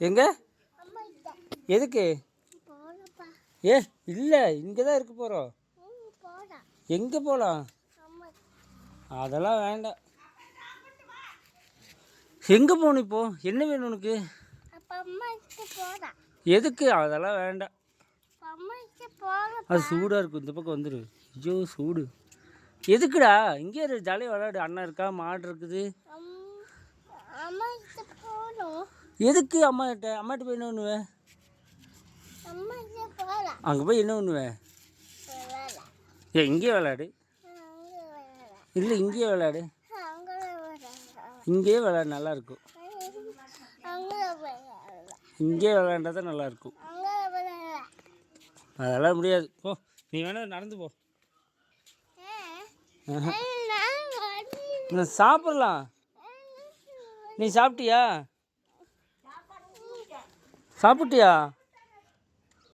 எங்க எதுக்கு? ஏ இல்லை, இங்கே தான் இருக்க போகிறோம். எங்கே போகலாம்? அதெல்லாம் வேண்டாம். எங்கே போகணும் இப்போ? என்ன வேணும் உனக்கு? எதுக்கு? அதெல்லாம் வேண்டாம். அது சூடாக இருக்கும். இந்த பக்கம் வந்துடு. ஐயோ சூடு. எதுக்குடா? இங்கே ஜாலியாக விளையாடு. அண்ணன் இருக்கா, மாடு இருக்குது. எதுக்கு அம்மாகிட்ட? அம்மாட்ட போய் என்ன பண்ணுவேன்? அங்கே போய் என்ன பண்ணுவேன்? இங்கேயே விளையாடு. இல்லை இங்கேயே விளையாடு. இங்கேயே விளையாடு, நல்லாயிருக்கும். இங்கேயே விளையாண்டா தான் நல்லாயிருக்கும். அதெல்லாம் முடியாது. போ, நீ வேணா நடந்து போ. நான் சாப்பிட்லாம். நீ சாப்பிட்டியா? சாப்பிட்டியா?